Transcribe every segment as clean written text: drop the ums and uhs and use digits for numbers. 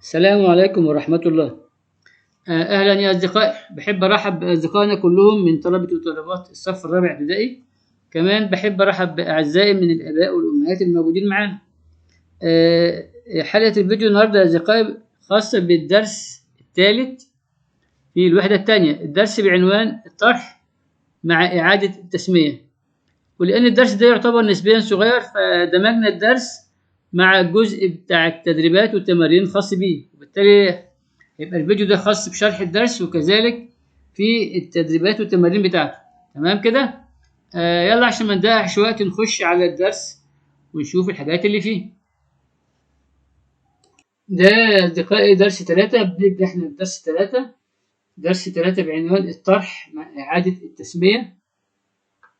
السلام عليكم ورحمة الله. أهلا يا أصدقائي، بحب أرحب بأصدقائنا كلهم من طلبة وطالبات الصف الرابع ابتدائي. كمان بحب أرحب بأعزائي من الآباء والأمهات الموجودين معانا. حلقة الفيديو النهاردة يا أصدقائي خاصة بالدرس الثالث في الوحدة الثانية. الدرس بعنوان الطرح مع إعادة التسمية، ولأن الدرس ده يعتبر نسبيا صغير فدمجنا الدرس مع الجزء بتاع التدريبات والتمارين الخاص بيه، وبالتالي يبقى الفيديو ده خاص بشرح الدرس وكذلك في التدريبات والتمارين بتاعته. تمام كده؟ يلا عشان ما نضيعش وقت نخش على الدرس ونشوف الحاجات اللي فيه. ده أصدقائي درس 3. بنبدأ احنا بدرس 3. درس 3 بعنوان الطرح مع إعادة التسمية.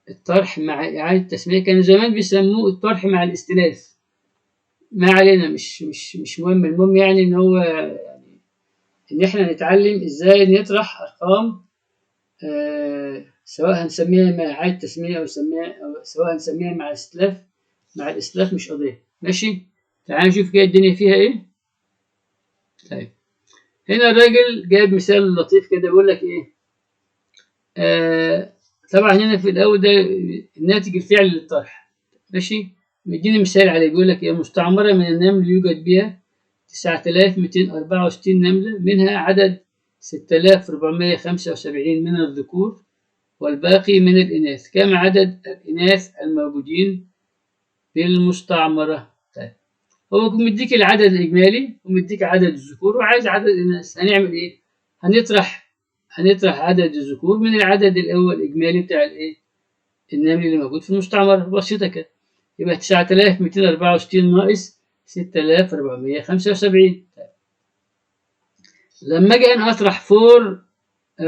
الطرح مع إعادة التسمية كانوا زمان بيسموه الطرح مع الاستلاف. ما علينا، مش مهم. المهم يعني إن هو إن إحنا نتعلم إزاي نطرح أرقام، سواء هنسميها مع إعادة تسمية أو سواء هنسميها مع الاستلاف. مع الاستلاف مش قضية. ماشي؟ تعال نشوف كده الدنيا فيها إيه. طيب، هنا الراجل جايب مثال لطيف كده بيقول لك إيه. طبعا هنا في الأول ده الناتج الفعلي للطرح. ماشي؟ مديني مثال عليه. بيقول لك إيه: مستعمرة من النمل يوجد بها 9264 نملة، منها عدد 6475 من الذكور والباقي من الإناث. كم عدد الإناث الموجودين في المستعمرة؟ طيب، هو مديك العدد الإجمالي ومديك عدد الذكور وعايز عدد الإناث. هنعمل إيه؟ هنطرح عدد الذكور من العدد الأول الإجمالي بتاع الإيه؟ النمل اللي موجود في المستعمرة. بسيطة كده. يبقى 9264 ناقص 6475. طيب، لما أجي أنا أطرح فور 4،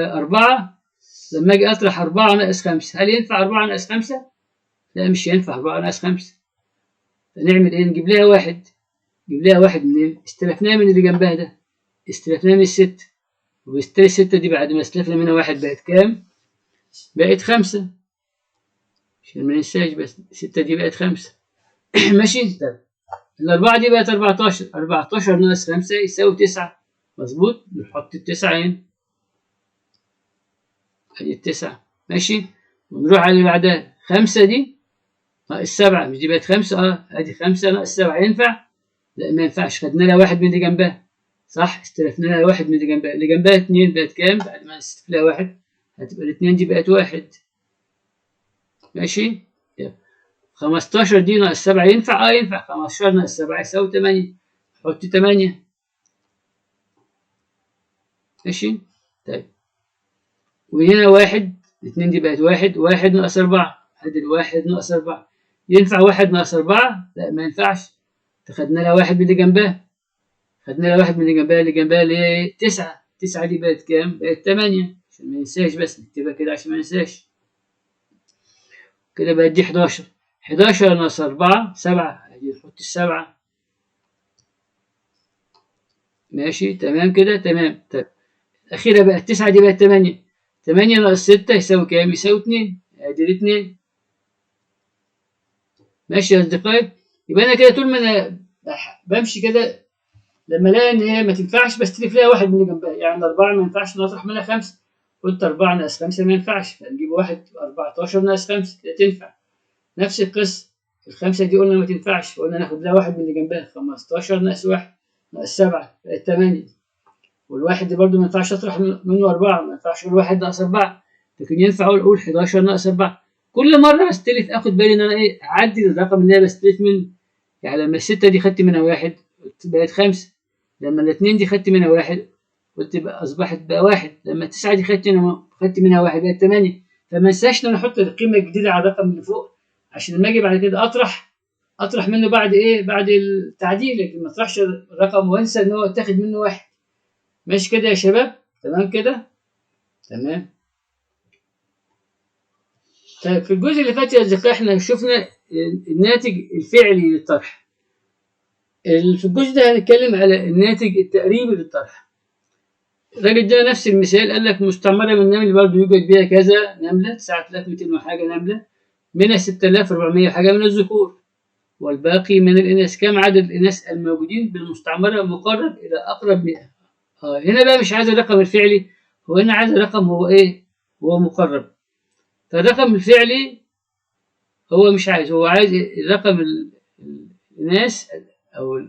لما أجي أطرح 4 ناقص 5، هل ينفع 4 ناقص 5؟ لا، مش ينفع 4 ناقص 5. فنعمل إيه؟ نجيب لها واحد. نجيب لها واحد منين؟ استلفناها من اللي جنبها ده، استلفناها من الست. وبالتالي الستة دي بعد ما استلفنا منها واحد بقت كام؟ بقت 5. عشان ما ننساش، بس الستة دي بقت 5. ماشي؟ طيب، الأربعة دي بقت 14. 14 ناقص 5 يساوي 9. مظبوط؟ نحط التسعة هنا. أدي التسعة. ماشي؟ ونروح على اللي بعدها. 5 دي ناقص 7، مش دي بقت 5؟ أدي 5 ناقص 7. ينفع؟ لا، ما ينفعش. خدنا لها واحد من اللي جنبها. صح؟ استلفنا لها واحد من اللي جنبها. اللي جنبها 2 بقت كام؟ بعد ما نستلف لها واحد هتبقى الاتنين دي بقت 1. ماشي؟ 15 دي ناقص 7 ينفع؟ ينفع. 15 ناقص 7 يساوي 8. حط 8. ماشي؟ طيب، وهنا 1. 2 دي بقت 1. 1 ناقص 4. ادي الواحد ناقص 4. ينفع 1 ناقص 4؟ لا، ما ينفعش. خدنا لها واحد من اللي جنبها. خدنا لها واحد من اللي جنبها اللي هي 9. 9 دي بقت كام؟ بقت 8. عشان ما ننساش، بس نكتبها كده عشان ما ننساش. كده بقت دي 11. 11 ناقص 4 7. ادي نحط ال7. ماشي؟ تمام كده؟ تمام. طيب، الأخيرة بقت 9 دي بقت 8. 8 ناقص 6 يساوي كام؟ يساوي 2. ادي ال2. ماشي يا أصدقائي؟ يبقى أنا كده طول ما أنا بمشي كده، لما الاقي ان هي ما تنفعش بستلف لها واحد من اللي جنبها. يعني 4 ما ينفعش نطرح منها 5. قلت 4 ناقص 5 ما ينفعش، فنجيب واحد. 14 ناقص 5 كده تنفع. نفس القصة. ال5 دي قلنا ما تنفعش، قلنا ناخد لها واحد من اللي جنبها. 15 ناقص 1 ناقص 7 بقت 8. والواحد دي برضو ما ينفعش اطرح منه 4. ما ينفعش اقول 1 ناقص 4، لكن ينفع اقول 11 ناقص 4. كل مرة بستلف اخد بالي ان انا اعدل الرقم اللي انا بستلف منه. يعني لما ال6 دي خدت منها 1 بقت 5. لما ال2 دي خدت منها 1 قلت بقى اصبحت بقى 1. لما ال9 دي خدت منها 1 بقت 8. فما انساش ان انا احط القيمه الجديده على الرقم اللي فوق، عشان لما اجي بعد كده اطرح منه بعد ايه؟ بعد التعديل. لكن ما اطرحش الرقم وانسى ان هو اتاخد منه 1. ماشي كده يا شباب؟ تمام كده؟ تمام. طيب، في الجزء اللي فات يا اصدقائي احنا شفنا الناتج الفعلي للطرح. في الجزء ده هنتكلم على الناتج التقريبي للطرح. الراجل ده نفس المثال. قال لك مستعمرة من النمل برضه يوجد بها كذا نملة، 9200 وحاجة نملة، منها 6400 وحاجة من الذكور. والباقي من الإناث. كم عدد الإناث الموجودين بالمستعمرة مقرب إلى أقرب 100. هنا بقى مش عايز الرقم الفعلي، هو هنا عايز الرقم هو إيه؟ هو مقرب. فالرقم الفعلي هو مش عايز، هو عايز الرقم الإناث أو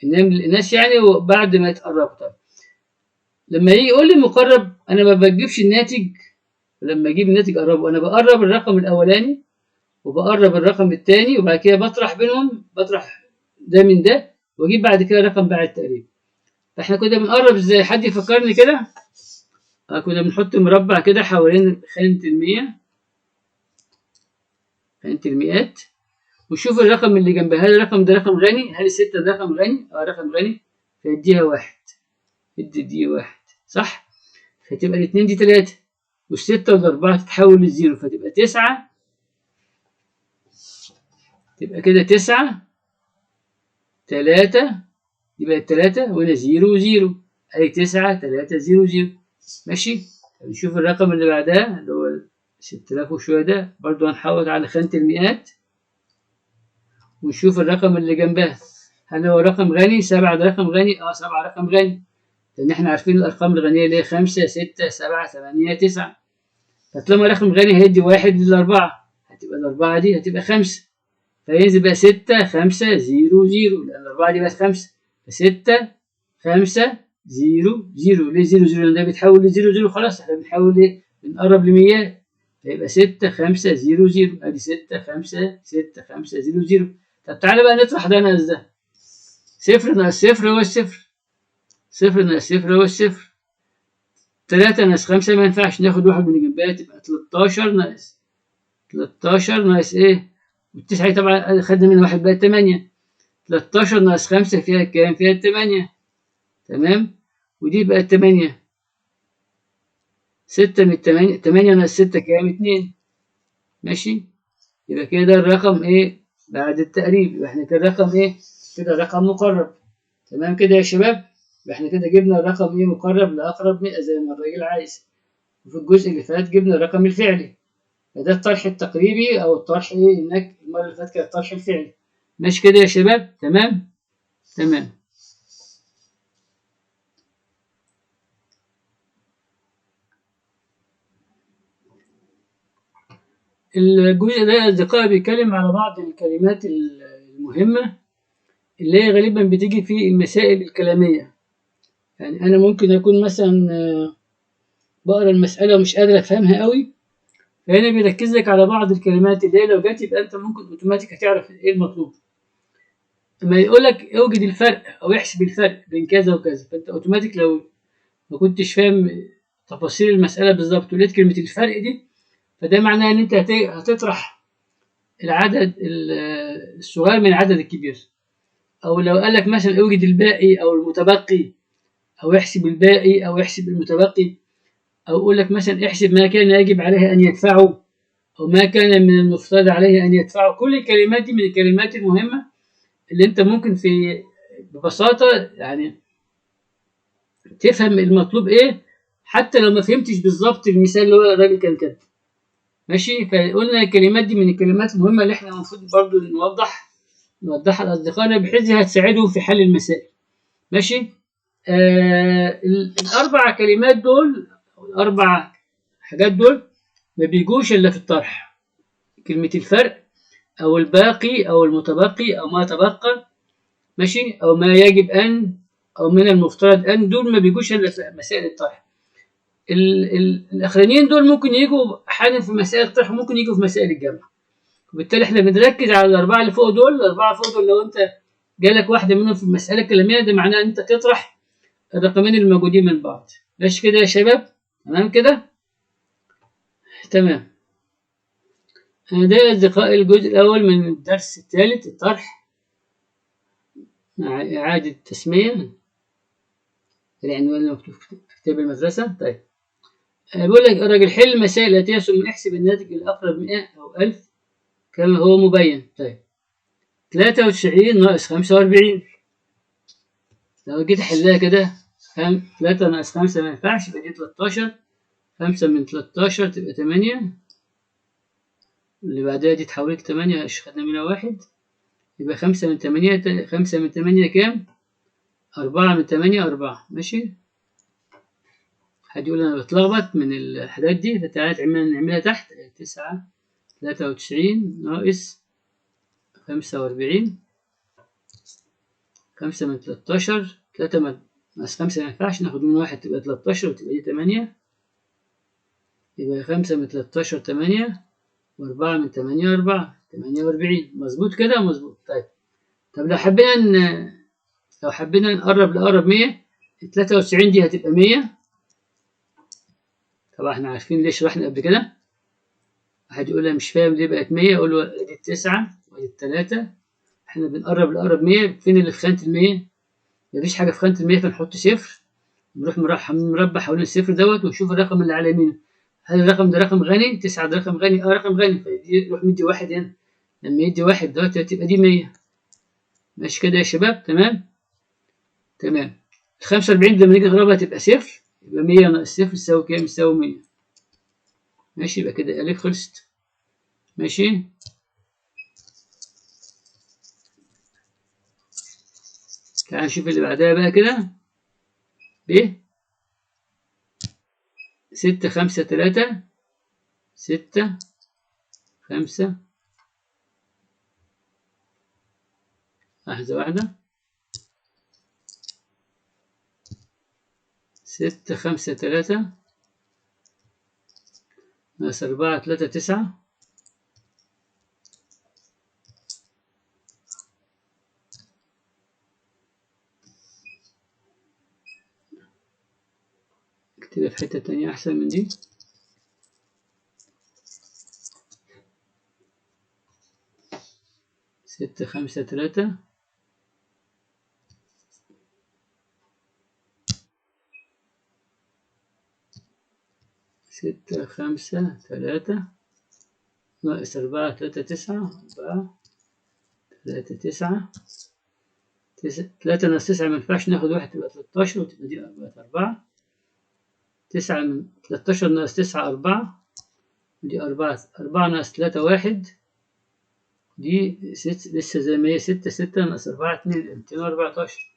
الإناث يعني بعد ما يتقرب. طيب لما يجي يقول لي مقرب أنا ما بجيبش الناتج. لما أجيب الناتج أقربه أنا بقرب الرقم الأولاني وبقرب الرقم الثاني، وبعد كده بطرح بينهم، بطرح ده من ده واجيب بعد كده رقم بعد التقريب. فاحنا كنا بنقرب ازاي؟ حد يفكرني كده؟ كنا بنحط مربع كده حوالين خانة خانة المئات، وشوف الرقم اللي جنبها، هل الرقم ده رقم غني؟ هل الستة ده رقم غني؟ رقم غني، فيديها واحد، دي واحد صح؟ فتبقى الاتنين دي تلاتة، والستة والأربعة تتحول للزيرو، فتبقى تسعة. تبقى كده تسعة تلاتة، يبقى التلاتة وهنا زيرو وزيرو، أي تسعة تلاتة زيرو زيرو. ماشي؟ نشوف الرقم اللي بعدها اللي هو 6000 وشوية ده، برضو هنحول على خانة المئات ونشوف الرقم اللي جنبها هل هو رقم غني؟ 7 ده رقم غني؟ 7 رقم غني، لأن احنا عارفين الأرقام الغنية اللي هي 5 6 7 8 9. فطالما رقم غني هيدي واحد للأربعة، هتبقى الأربعة دي هتبقى 5، فينزل بقى 6 5 0 0، لأن الأربعة دي بقت 5، ف6 5 0 0. ليه 0 0؟ لأن ده بيتحول ل 0 0 خلاص، احنا بنحول إيه؟ بنقرب لميات، فيبقى 6 5 0 0. أدي 6 5 6 5 0 0. طب تعالى بقى نطرح ده ناقص ده. صفر ناقص صفر هو الصفر، صفر ناقص صفر هو الصفر. 3 ناقص 5 ما ينفعش، ناخد واحد من جنبها تبقى 13 ناقص 13 ناقص إيه؟ والتسعة طبعا خدنا منها واحد بقى 8. 13 ناقص 5 فيها كام؟ فيها 8. تمام؟ ودي بقت 8. 6 من 8، 8 ناقص 6 كام؟ 2. ماشي؟ يبقى كده الرقم إيه؟ بعد التقريب، يبقى إحنا كده الرقم إيه؟ كده رقم مقرب. تمام كده يا شباب؟ يبقى إحنا كده جبنا الرقم إيه؟ مقرب لأقرب 100 زي ما الراجل عايز. وفي الجزء اللي فات جبنا الرقم الفعلي. فده الطرح التقريبي أو الطرح إيه؟ إنك المرة اللي فاتت كان الطرح الفعلي. ماشي كده يا شباب؟ تمام؟ تمام. الجزء ده يا أصدقائي بيتكلم على بعض الكلمات المهمة اللي هي غالبا بتيجي في المسائل الكلامية. يعني أنا ممكن أكون مثلا بقرا المسألة ومش قادر أفهمها قوي، فهنا بيركز لك على بعض الكلمات اللي هي لو جت يبقى أنت ممكن أوتوماتيك هتعرف إيه المطلوب. لما يقول لك اوجد الفرق أو احسب الفرق بين كذا وكذا، فأنت أوتوماتيك لو ما كنتش فاهم تفاصيل المسألة بالظبط ولقيت كلمة الفرق دي، فده معناه إن أنت هتطرح العدد الصغير من العدد الكبير. أو لو قال لك مثلا اوجد الباقي أو المتبقي، أو احسب الباقي أو احسب المتبقي، أو أقول لك مثلا احسب ما كان يجب عليه أن يدفعه أو ما كان من المفترض عليه أن يدفعه. كل الكلمات دي من الكلمات المهمة اللي أنت ممكن ببساطة يعني تفهم المطلوب إيه، حتى لو ما فهمتش بالظبط المثال اللي هو الراجل كان كاتبه. ماشي؟ فقلنا الكلمات دي من الكلمات المهمة اللي احنا المفروض برضو نوضحها لأصدقائنا بحيث هتساعدهم في حل المسائل. ماشي؟ الأربع كلمات دول أو الأربع حاجات دول ما بيجوش إلا في الطرح. كلمة الفرق أو الباقي أو المتبقي أو ما تبقى، ماشي، أو ما يجب أن أو من المفترض أن، دول ما بيجوش إلا في مسائل الطرح. الأخرانيين دول ممكن يجوا أحيانا في مسائل الطرح وممكن يجوا في مسائل الجمع. وبالتالي احنا بنركز على الأربعة اللي فوق دول. الأربعة فوق دول لو أنت جالك واحدة منهم في المسألة الكلامية ده معناه أن أنت تطرح الرقمين الموجودين من بعض. ماشي كده يا شباب؟ تمام كده؟ تمام. ده يا أصدقائي الجزء الأول من الدرس الثالث، الطرح مع إعادة تسمية العنوان المكتوب في كتاب المدرسة. طيب بيقول لك الراجل حل المسائل الآتية ثم احسب الناتج الأقرب 100 أو 1000 كما هو مبين. طيب 93 ناقص 45، لو جيت أحلها كده 3 ناقص 5 ما ينفعش، يبقى دي 13. 5 من 13 تبقى 8، اللي بعدها دي اتحولت ل8 خدنا منها 1 يبقى 5 من 8 5 من 8 كام؟ 4 من 8 4 ماشي. حد يقول أنا بتلخبط من الحاجات دي فتعالى نعملها تحت 993 ناقص 45 5 من 13 3 ناقص 5 مينفعش ناخد من 1 تبقى 13 وتبقى دي 8 يبقى 5 من 13 8 و4 من 8 4 48 مظبوط كده مظبوط. طيب طب لو حبينا نقرب لأقرب 100 93 دي هتبقى 100 طبعا احنا عارفين ليه شرحنا قبل كده. واحد يقول لي مش فاهم ليه بقت 100 اقول له ادي 9 وادي 3 احنا بنقرب لأقرب 100 فين اللي في خانة ال100 مفيش حاجة في خانة ال100 فنحط صفر نروح مربع حوالين الصفر دوت ونشوف الرقم اللي على يمينه هل الرقم ده رقم غني 9 ده رقم غني رقم غني فيروح مدي 1 هنا لما يدي 1 دوت هتبقى دي 100 ماشي كده يا شباب تمام. تمام 45 لما نيجي نضربها تبقى صفر يبقى 100 ناقص صفر يساوي كام؟ يساوي 100 ماشي يبقى كده ألف خلصت ماشي. تعال نشوف اللي بعدها بقى كده ب 6 5 3 6 5 لحظة واحدة 6 5 3 ناقص 4 3 9 اكتبها في حتة تانية أحسن من دي 6 5 3 6 5 3 ناقص 4 3 9 4 3 9 3 ناقص 9 مينفعش ناخد 1 تبقى 13 وتبقى دي 4 9 من 13 ناقص 9 4 ودي 4 ناقص 3 1 دي لسه زي ما هي 6 ناقص 4 2 214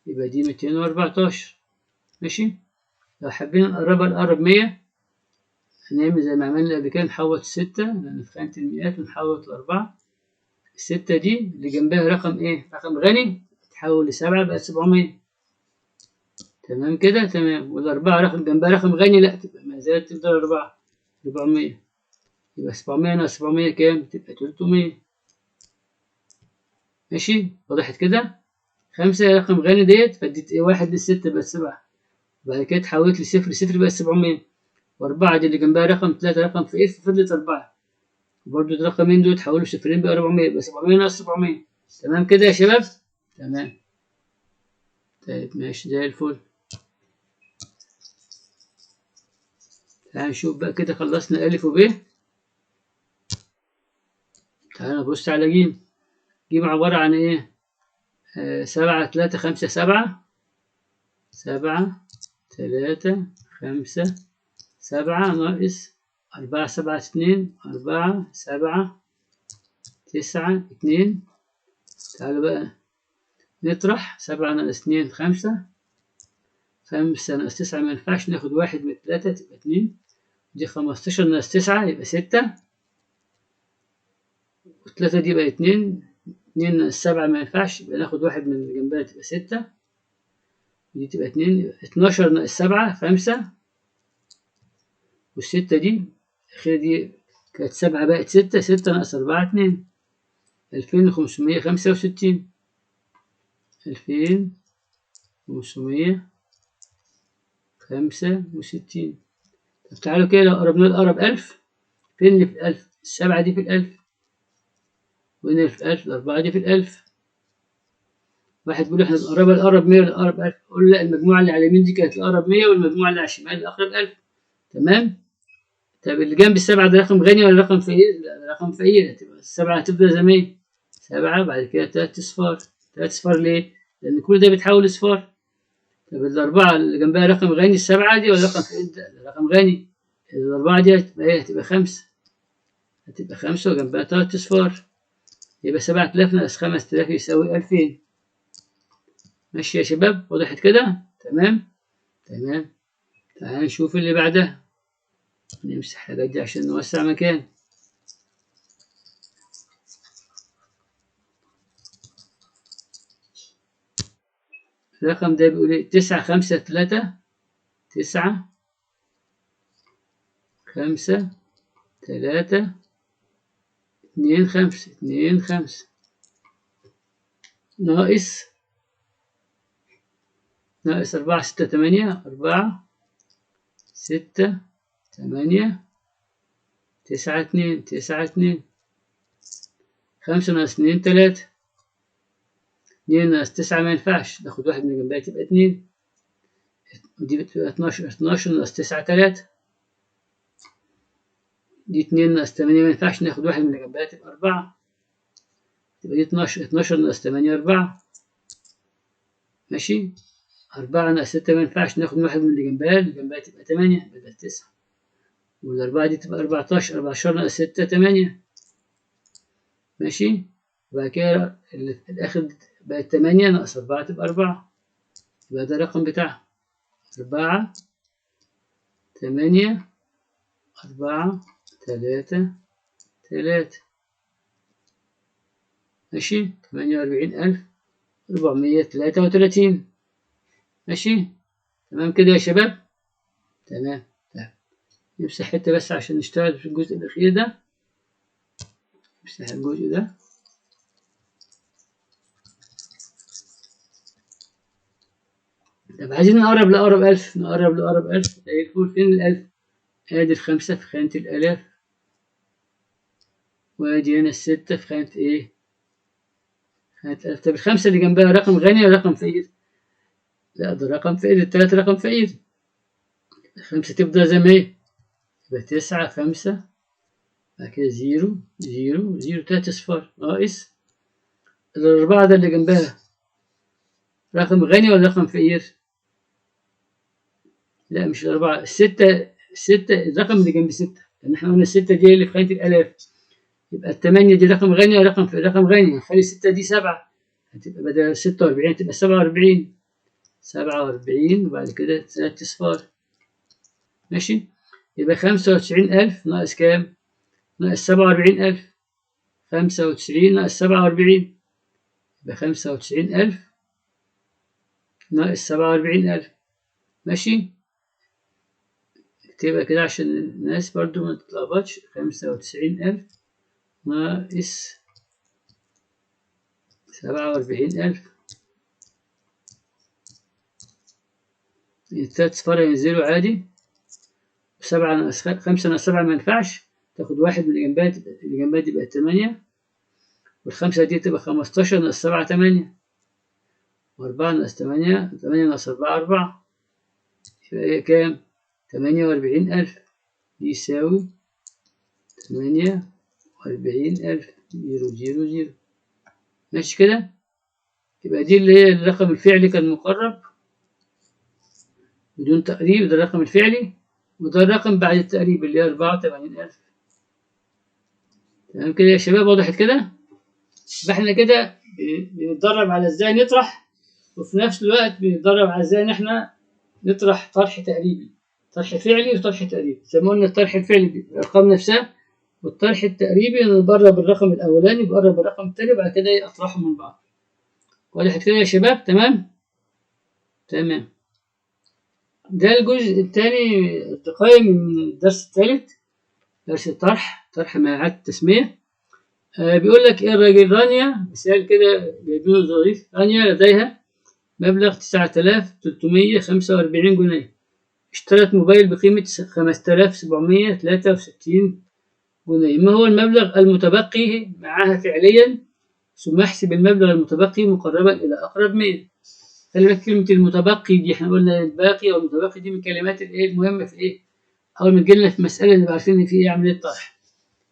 يبقى دي 214 ماشي. لو حبينا نقربها لأقرب 100 هنعمل زي ما عملنا قبل كده نحوط 6 لأن في خانة المئات ونحوط ل4 ال6 دي اللي جنبها رقم إيه؟ رقم غني تحول ل7 بقت 700 تمام كده تمام وال4 رقم جنبها رقم غني لأ تبقى ما زالت تفضل 400 يبقى 700 ناقص 700 كام؟ تبقى 300 ماشي وضحت كده؟ 5 رقم غني ديت فاديت إيه 1 لل6 بقت 7 بعد كده اتحولت لصفر صفر بقت 700 و4 دي اللي جنبها رقم 3 رقم في إيه ففضلت 4 وبرضه الرقمين دول اتحولوا صفرين بقى 400 يبقى 700 ناقص 700 تمام كده يا شباب؟ تمام طيب ماشي زي الفل. تعال نشوف بقى كده خلصنا ألف وب تعال نبص على جيم. جيم عبارة عن إيه؟ 7 3 5 7 7 3 5 7 ناقص 4 7 2 4 7 9 2 تعالوا بقى نطرح 7 ناقص 2 5 5 ناقص 9 مينفعش ناخد 1 من 3 تبقى 2 دي 15 ناقص 9 يبقى 6 و3 دي بقى 2 2 ناقص 7 مينفعش يبقى ناخد 1 من اللي جنبها تبقى 6 دي تبقى 2 يبقى 12 ناقص 7 5 والستة دي الأخيرة دي كانت 7 بقت 6 6 ناقص 4 2 2565 2565 طب تعالوا كده لو قربنا لأقرب 1000 فين اللي في 1000 السبعة دي في 1000 وهنا اللي في 1000 الأربعة دي في 1000 واحد بيقول احنا بنقربها لأقرب 100 لأقرب 1000 أقول لا المجموعة اللي على اليمين دي كانت لأقرب 100 والمجموعة اللي على الشمال لأقرب 1000 تمام. طب اللي جنب السبعة ده رقم غني ولا رقم فقير؟ لا رقم فقير هتبقى السبعة هتفضل زي ما هي 7 بعد كده 3 صفار 3 صفار ليه؟ لأن كل ده بيتحول لصفار. طب الأربعة اللي جنبها رقم غني السبعة دي ولا رقم فقير؟ ده رقم غني الأربعة دي هتبقى إيه؟ هتبقى 5 هتبقى 5 وجنبها 3 أصفار، يبقى 7000 ناقص 5000 يساوي 2000. ماشي يا شباب، وضحت كده؟ تمام؟ تمام. تعال نشوف اللي بعدها. نمسح الحاجات دي عشان نوسع مكان. الرقم ده بيقول ايه؟ 953 953 25 ناقص 4 6 8 4 6 8 9 2 9 2 5 ناقص 2 3 2 ناقص 9 ما ينفعش، ناخد واحد من جنبها تبقى 2، ودي بتبقى 12 ناقص 9 3، دي 2 ناقص 8 ما ينفعش، ناخد واحد من جنبها تبقى 4، تبقى دي 12 ناقص 8 4. ماشي. 4 ناقص 6 ما ينفعش، ناخد واحد من اللي جنبها تبقى 8 بدل 9، والأربعة دي تبقى 14 ناقص 6 8. ماشي. وبعد كده اللي في الآخر بقت 8 ناقص 4 تبقى 4، يبقى ده الرقم بتاعها 4 8 4 3 3. ماشي. 48433. ماشي. تمام كده يا شباب؟ تمام. نمسح حتة بس عشان نشتغل في الجزء الأخير ده. نمسح الجزء ده. طب عايزين نقرب لأقرب 1000، نقرب لأقرب 1000. هيكون فين الألف؟ آدي الخمسة في خانة الآلاف، وآدي هنا الستة في خانة إيه؟ خانة ألف. طب الخمسة اللي جنبها رقم غني ولا رقم فقير؟ لا ده رقم فقير، التلاتة رقم فقير. الخمسة تفضل زي ما هي، يبقى 9 5 بعد كده 0 0 0 3 أصفار ناقص الأربعة ده اللي جنبها رقم غني ولا رقم فقير؟ لا مش الأربعة، الستة الرقم اللي جنب 6، لأن احنا قلنا الستة دي اللي في خانة الآلاف، يبقى التمانية دي رقم غني ولا رقم غني؟ هنخلي الستة دي 7، هتبقى بدل 46 تبقى 47 وبعد كده 3 أصفار. ماشي. يبقى 95000 ناقص كام؟ ناقص 47000. 95 ناقص 47 يبقى 95000 ناقص 47000. ماشي. اكتبها كده عشان الناس برضو ما تتلخبطش. 95000 ناقص 47000. التلات صفار ينزلوا عادي. 7 ناقص 5 ناقص 7 ما ينفعش، تاخد واحد من اللي جنبها دي بقت 8، والخمسة دي تبقى 15 ناقص 7 8، و4 ناقص 8 ناقص 4 4، يبقى هي كام؟ 48000. دي يساوي 48000 000. ماشي كده؟ يبقى دي اللي هي الرقم الفعلي كان مقرب بدون تقريب، ده الرقم الفعلي، وده الرقم بعد التقريب اللي هي 84000. تمام كده يا شباب؟ وضحت كده؟ فاحنا كده بنتدرب على ازاي نطرح، وفي نفس الوقت بنتدرب على ازاي ان احنا نطرح طرح تقريبي، طرح فعلي وطرح تقريبي. زي ما قلنا الطرح الفعلي بالارقام نفسها، والطرح التقريبي انا بقرب الرقم الاولاني بقرب الرقم التاني وبعد كده اطرحهم من بعض. وضحت كده يا شباب؟ تمام. تمام. ده الجزء الثاني التقائي من الدرس الثالث، درس الطرح، طرح مع إعادة التسمية. بيقول لك إيه الراجل رانيا، مثال كده جايبينه ظريف. رانيا لديها مبلغ 9345 جنيه، اشترت موبايل بقيمة 5763 جنيه. ما هو المبلغ المتبقي معها فعليا؟ ثم احسب المبلغ المتبقي مقربا إلى أقرب 100. خلي بالك كلمة المتبقي دي احنا قلنا الباقي أو المتبقي دي من كلمات الإيه المهمة في إيه؟ أول ما تجيلنا في مسألة نبقى عارفين إن في إيه عملية طرح.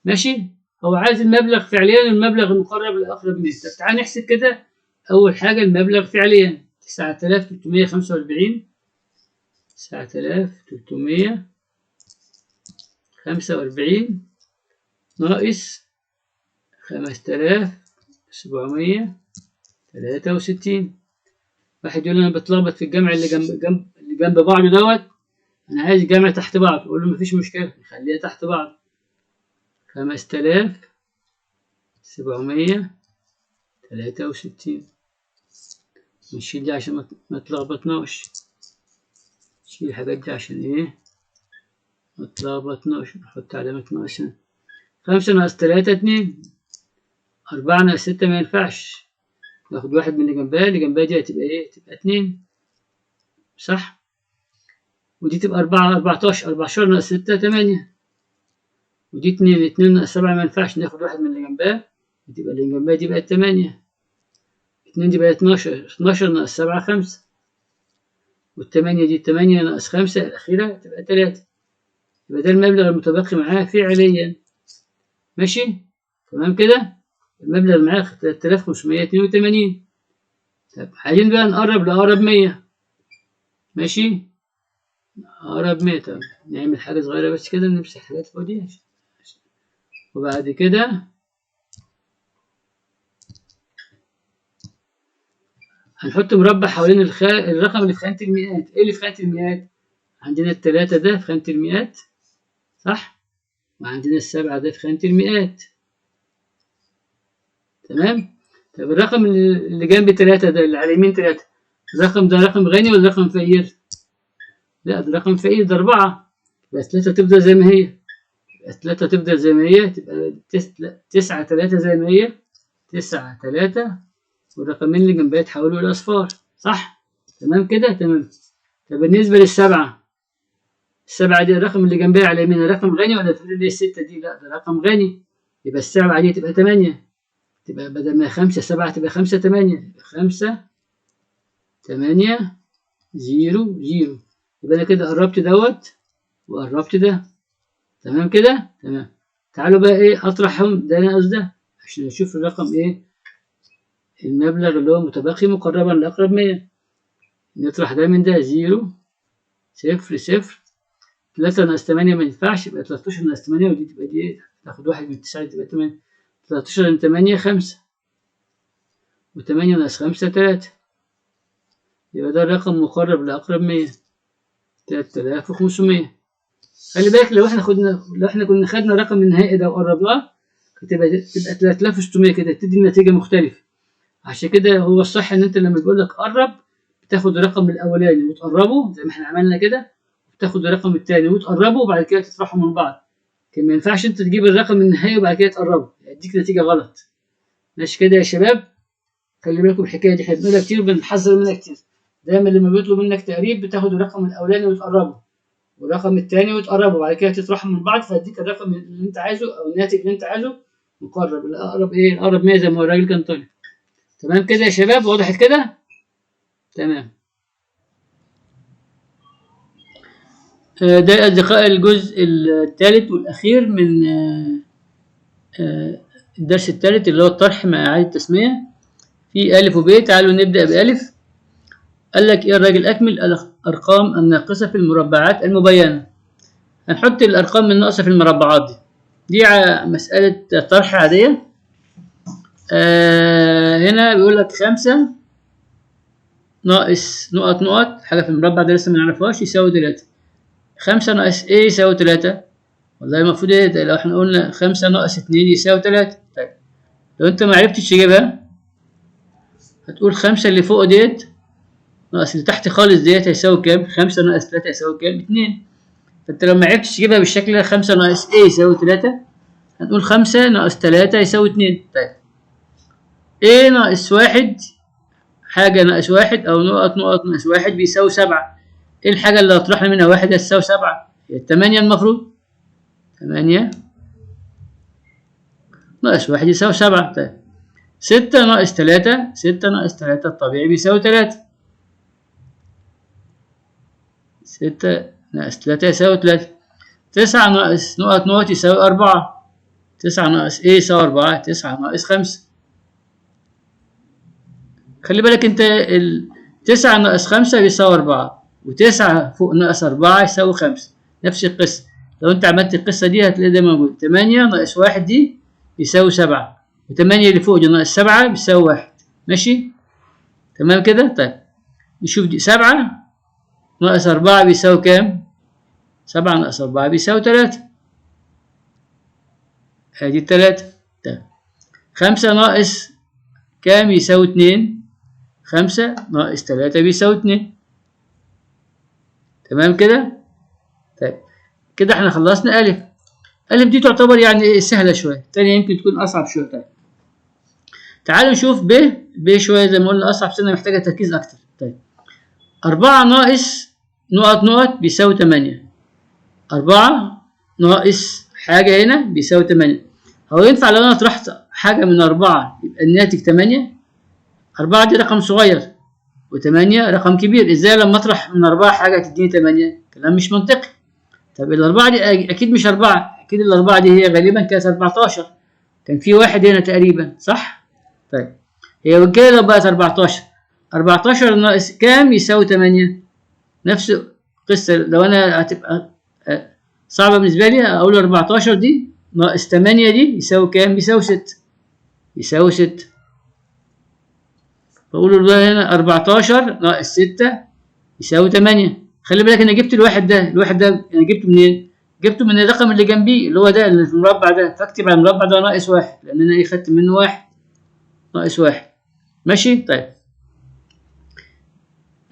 ماشي؟ هو عايز المبلغ فعليا والمبلغ المقرب لأقرب 100. طب تعالى نحسب كده. أول حاجة المبلغ فعليا 9345 9345 ناقص 5763. واحد يقول لي أنا بتلخبط في الجمع اللي جنب بعضه دوت، أنا عايز جمع تحت بعض. أقول له مفيش مشكلة، نخليها تحت بعض. 5763. نشيل دي عشان ما تلخبطناش. نشيل الحاجات دي عشان إيه ما تلخبطناش. نحط علامة ناقص هنا. 5 ناقص 3 2. 4 ناقص 6 ما ينفعش، ناخد واحد من اللي جنبها. اللي جنبها دي هتبقى إيه؟ تبقى 2 صح؟ ودي تبقى 4 14. 14 ناقص 6 8. ودي 2 2 ناقص 7 ما ينفعش، ناخد واحد من اللي جنبها. تبقى اللي جنبها دي بقت 8. 2 دي بقت 12. 12 ناقص 7 5. والتمانية دي 8 ناقص 5 الأخيرة تبقى 3. يبقى ده المبلغ المتبقي معاه فعليا. ماشي؟ تمام كده؟ المبلغ اللي معاه 3582. طب عايزين بقى نقرب لأقرب 100. ماشي؟ أقرب 100. طب نعمل حاجة صغيرة بس كده، نمسح حاجات فوق دي. وبعد كده هنحط مربع حوالين الرقم اللي في خانة المئات. ايه اللي في خانة المئات؟ عندنا التلاتة ده في خانة المئات صح؟ وعندنا السبعة ده في خانة المئات. تمام؟ طب الرقم اللي جنب تلاتة ده، اللي على اليمين تلاتة، الرقم ده رقم غني ولا رقم فقير؟ لا ده رقم فقير، ده 4. يبقى 3 تفضل زي ما هي. يبقى 3 تفضل زي ما هي، تبقى 9 3 زي ما هي. 9 3. والرقمين اللي جنبها يتحولوا إلى أصفار صح؟ تمام كده؟ تمام. طب بالنسبة للسبعة، السبعة دي الرقم اللي جنبها على اليمين رقم غني ولا تقول لي الستة دي؟ لا ده رقم غني. يبقى السبعة دي تبقى 8. تبقى بدل ما 5 7 تبقى 5 8. يبقى 5 8 0 0. يبقى أنا كده قربت دوت وقربت ده. تمام كده؟ تمام. تعالوا بقى إيه أطرحهم ده ناقص ده عشان نشوف الرقم إيه المبلغ اللي هو متبقي مقربا لأقرب 100. نطرح ده من ده 0 0 0. 3 ناقص 8 ما ينفعش، يبقى 13 ناقص 8. ودي تبقى دي ايه؟ تاخد واحد من 9 تبقى 8. 13 من 8 5. و8 ناقص 5 3. يبقى ده الرقم مقرب لأقرب 100. 3500. خلي بالك لو احنا كنا خدنا الرقم النهائي ده وقربناه تبقى 3600 كده تدي نتيجة مختلفة. عشان كده هو الصح ان انت لما بيقول لك قرب بتاخد الرقم الاولاني وتقربه زي ما احنا عملنا كده، وتاخد الرقم الثاني وتقربه وبعد كده تطرحهم من بعض. لكن ما ينفعش انت تجيب الرقم النهائي وبعد كده تقربه، يديك نتيجة غلط. ماشي كده يا شباب؟ خلي بالكم الحكاية دي احنا بنقولها كتير وبنحذر منها كتير. دايما لما بيطلب منك تقريب بتاخد الرقم الاولاني وتقربه والرقم الثاني وتقربه وبعد كده تطرحهم من بعض فيديك الرقم اللي انت عايزه او الناتج اللي انت عايزه مقرب. الاقرب ايه؟ الاقرب 100 زي ما الراجل كان طالب. تمام كده يا شباب؟ وضحت كده؟ تمام. ده أصدقاء الجزء الثالث والأخير من الدرس الثالث اللي هو الطرح مع إعادة التسمية. في ألف وب. تعالوا نبدأ بألف. قال لك إيه الراجل؟ أكمل الأرقام الناقصة في المربعات المبينة. هنحط الأرقام الناقصة في المربعات دي مسألة طرح عادية. هنا بيقول لك 5 ناقص نقط نقط حاجة في المربع ده لسه ما نعرفهاش يساوي 3. 5 ناقص ايه يساوي 3. والله المفروض ايه ده؟ لو احنا قلنا 5 ناقص 2 يساوي 3. طيب لو انت ما عرفتش تجيبها هتقول 5 اللي فوق ديت ناقص اللي تحت خالص ديت هيساوي كام؟ 5 ناقص 3 يساوي كام؟ 2. فانت لو ما عرفتش تجيبها بالشكل ده 5 ناقص ايه يساوي 3 هنقول 5 ناقص 3 يساوي 2. طيب ايه ناقص 1 حاجة ناقص 1 أو نقط نقط ناقص 1 بيساوي 7. إيه الحاجة اللي هتطرحنا منها 1 هتساوي 7؟ هي 8 المفروض. 8 ناقص 1 يساوي 7. طيب 6 ناقص 3. 6 ناقص 3 الطبيعي بيساوي 3. 6 ناقص 3 يساوي 3. 9 ناقص نقط نقط يساوي 4. 9 ناقص إيه يساوي 4. 9 ناقص 5. خلي بالك أنت 9 ناقص 5 بيساوي 4 و9 فوق ناقص 4 يساوي 5. نفس القصة. لو انت عملت القصة دي هتلاقي ده موجود. 8 ناقص 1 دي يساوي 7، و8 اللي فوق دي ناقص 7 بيساوي 1. ماشي تمام كده. طيب نشوف دي. 7 ناقص 4 بيساوي كام؟ 7 ناقص 4 بيساوي 3. ادي 3. طيب 5 ناقص كام يساوي 2؟ 5 ناقص 3 بيساوي 2. تمام كده. طيب كده احنا خلصنا ألف. ألف دي تعتبر يعني سهلة شوية، التانية يمكن تكون أصعب شوية. طيب تعالوا نشوف ب. ب شوية زي ما قلنا أصعب سنة، محتاجة تركيز أكتر. طيب 4 ناقص نقط بيساوي 8. 4 ناقص حاجة هنا بيساوي 8. هو ينفع لو أنا طرحت حاجة من 4 يبقى الناتج 8؟ 4 دي رقم صغير و8 رقم كبير، إزاي لما أطرح من 4 حاجة تديني 8؟ كلام مش منطقي. طب الأربعة دي أكيد مش 4، أكيد الأربعة دي هي غالبا كانت 14، كان في واحد هنا تقريبا صح؟ طيب هي كده لو بقت 14 ناقص كام يساوي 8؟ نفس القصة. لو أنا هتبقى صعبة بالنسبة لي أقول 14 دي ناقص 8 دي يساوي كام؟ يساوي 6. يساوي 6. بقول له هنا 14 ناقص 6 يساوي 8. خلي بالك انا جبت الواحد ده انا جبته منين؟ جبته من الرقم اللي جنبيه اللي هو ده اللي في المربع ده، فاكتب على المربع ده ناقص 1 لان انا ايه خدت منه 1 ناقص 1. ماشي. طيب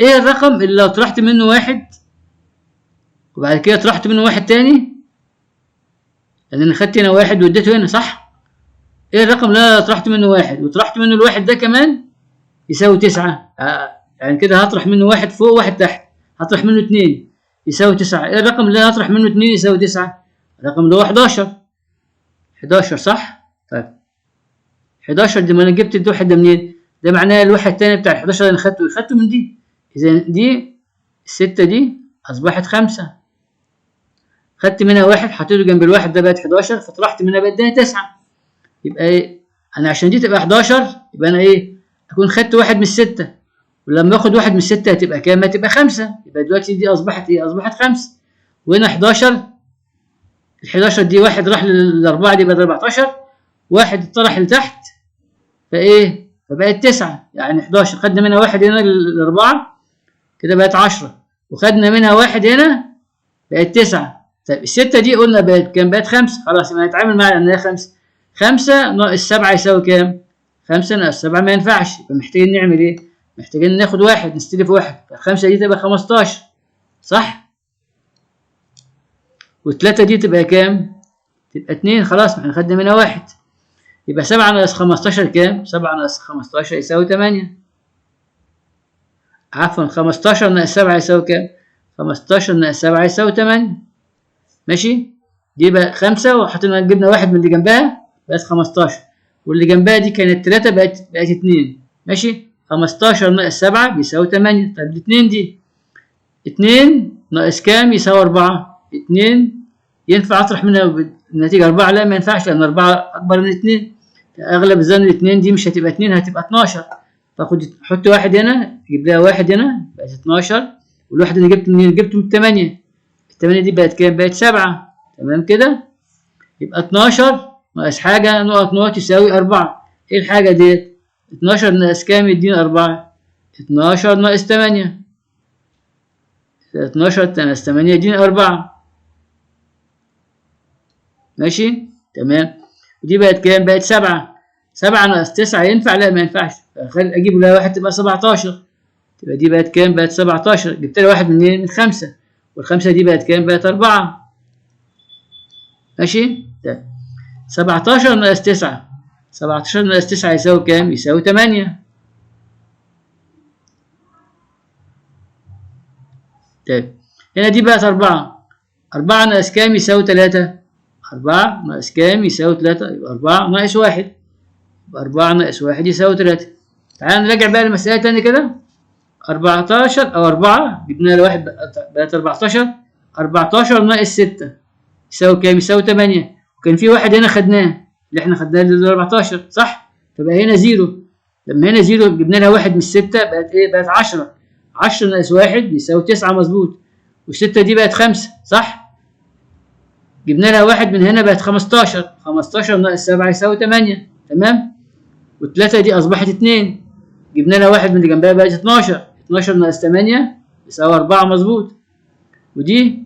ايه الرقم اللي لو طرحت منه 1 وبعد كده طرحت منه 1 تاني، لان انا خدت هنا 1 واديته هنا صح؟ ايه الرقم اللي انا طرحت منه 1 وطرحت منه الواحد ده كمان يساوي 9؟ يعني كده هطرح منه 1 فوق 1 تحت، هطرح منه 2 يساوي 9. ايه الرقم اللي انا هطرح منه 2 يساوي 9؟ الرقم اللي هو 11. 11 صح؟ طيب 11 دي ما انا جبت الواحد ده منين؟ ده معناه الواحد التاني بتاع ال 11 اللي انا خدته من دي. اذا دي الستة دي اصبحت 5، خدت منها 1 حطيته جنب الواحد ده بقت 11، فطرحت منها بقت 9. يبقى ايه؟ انا عشان دي تبقى 11 يبقى انا ايه؟ اكون خدت 1 من 6، ولما اخد 1 من 6 هتبقى كام؟ هتبقى 5. يبقى دلوقتي دي اصبحت ايه؟ اصبحت 5. وهنا 11، ال 11 دي 1 راح للاربعه دي بقت 14، 1 اتطرح لتحت فايه؟ فبقت 9. يعني 11 خدنا منها 1 هنا للاربعه كده بقت 10، وخدنا منها 1 هنا بقت 9. طيب الستة دي قلنا بقت كام؟ بقت 5. خلاص يبقى نتعامل معاها ان هي 5. 5 ناقص 7 يساوي كام؟ 5 ناقص 7 ما ينفعش، يبقى محتاجين نعمل ايه؟ محتاجين ناخد 1 نستلف 1. ف5 دي تبقى 15 صح؟ و3 دي تبقى كام؟ تبقى 2. خلاص احنا خدنا منها 1. يبقى 7 ناقص 15 كام؟ 7 ناقص 15 يساوي 8. عفوا 15 ناقص 7 يساوي كام؟ 15 ناقص 7 يساوي 8. ماشي؟ دي بقى 5 وحطينا جبنا 1 من اللي جنبها بقت 15، واللي جنبها دي كانت 3 بقت 2. ماشي؟ 15 ناقص 7 بيساوي 8. طيب ال2 دي 2 ناقص كام يساوي 4. 2 ينفع اطرح منها النتيجة 4؟ لا ما ينفعش لان 4 اكبر من 2. اغلب الظن 2 دي مش هتبقى 2 هتبقى 12. فاخد حط 1 هنا اجيب لها 1 هنا بقت 12، والواحد اللي جبته منين؟ جبته من 8. ال8 دي بقت كام؟ بقت 7. تمام كده؟ يبقى 12 ناقص حاجة نقط يساوي 4. ايه الحاجة ديت؟ 12 ناقص كام يدينا 4؟ 12 ناقص 8. 12 ناقص 8 يدينا 4. ماشي؟ تمام. ودي بقت كام؟ بقت 7. 7 ناقص 9 ينفع؟ لا ما ينفعش، اجيب لها 1 تبقى 17. تبقى دي بقت كام؟ بقت 17. جبت لها 1 منين؟ من 5. والخمسة دي بقت كام؟ بقت 4. ماشي؟ طيب 17 ناقص 9. 17 ناقص 9 يساوي كام؟ يساوي 8. طيب هنا دي بقت 4. 4 ناقص كام يساوي 3. 4 ناقص كام يساوي 3. يبقى 4 ناقص 1. يبقى 4 ناقص 1 يساوي 3. تعال نراجع بقى المسألة تاني كده. 14 أو 4 جبنا له 1 بقت 14. 14 ناقص 6 يساوي كام؟ يساوي 8. وكان في واحد هنا خدناه اللي احنا خدناه اللي 14 صح؟ فبقى هنا 0. لما هنا 0 جبنا لها 1 من 6 بقت ايه؟ بقت 10. 10 ناقص 1 يساوي 9 مظبوط. وال6 دي بقت 5 صح؟ جبنا لها واحد من هنا بقت 15. 15 ناقص 7 يساوي 8. تمام. والتلاتة دي أصبحت 2. جبنا لها واحد من اللي جنبها بقت 12. 12 ناقص 8 يساوي 4. مظبوط. ودي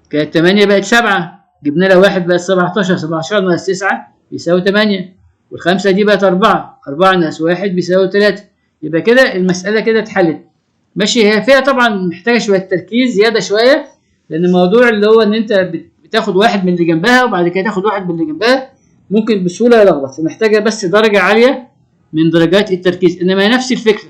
كانت 8 بقت 7. جبنا لها واحد بقت 17. 17 ناقص 9 بيساوي 8. والخمسة دي بقت 4. 4 ناقص 1 بيساوي 3. يبقى كده المسألة كده اتحلت. ماشي. هي فيها طبعا محتاجة شوية تركيز زيادة شوية، لأن الموضوع اللي هو إن أنت بتاخد واحد من اللي جنبها وبعد كده تاخد واحد من اللي جنبها ممكن بسهولة يلخبط، فمحتاجة بس درجة عالية من درجات التركيز. إنما هي نفس الفكرة،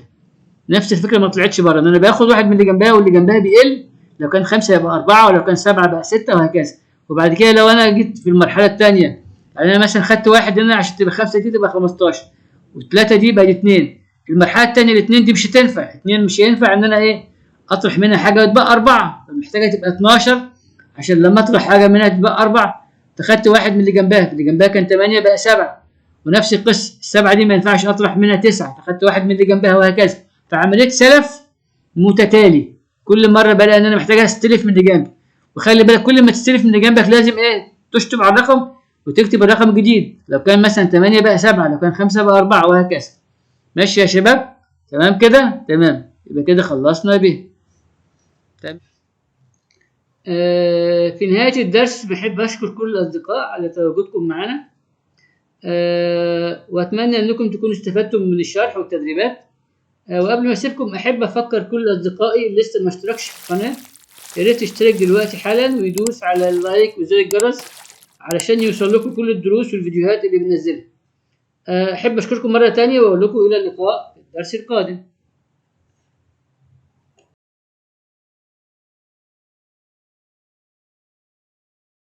نفس الفكرة ما طلعتش بره، إن أنا باخد واحد من اللي جنبها واللي جنبها بيقل. لو كان 5 يبقى 4، ولو كان 7 بقى 6، وهكذا. وبعد كده لو أنا جيت في المرحلة الثانية، يعني أنا مثلا خدت واحد هنا عشان تبقى 5 دي تبقى 15، والثلاثة دي بقت 2. في المرحلة الثانية الاثنين دي مش هتنفع. 2 مش هينفع إن أنا إيه أطرح منها حاجة وتبقى 4، فمحتاجة تبقى 12 عشان لما أطرح حاجة منها تبقى 4. فخدت واحد من اللي جنبها، اللي جنبها كان 8 بقى 7. ونفس القصة، السبعة دي ما ينفعش أطرح منها 9، فخدت واحد من اللي جنبها، وهكذا. فعملية سلف متتالي، كل مرة بلاقي إن أنا محتاج أستلف من اللي جنبي. وخلي بالك كل ما تستلف من اللي جنبك لازم إيه تشطب على الرقم وتكتب الرقم الجديد. لو كان مثلا 8 بقى 7، لو كان 5 بقى 4، وهكذا. ماشي يا شباب؟ تمام كده؟ تمام. يبقى كده خلصنا به. تمام. في نهاية الدرس بحب أشكر كل الأصدقاء على تواجدكم معنا، وأتمنى أنكم تكونوا استفدتم من الشرح والتدريبات. وقبل ما أسيبكم أحب أفكر كل أصدقائي اللي لسه ما اشتركش في القناة، يا ريت يشترك دلوقتي حالا ويدوس على اللايك وزر الجرس علشان يوصل لكم كل الدروس والفيديوهات اللي بنزلها. أحب أشكركم مرة تانية وأقول لكم إلى اللقاء في الدرس القادم.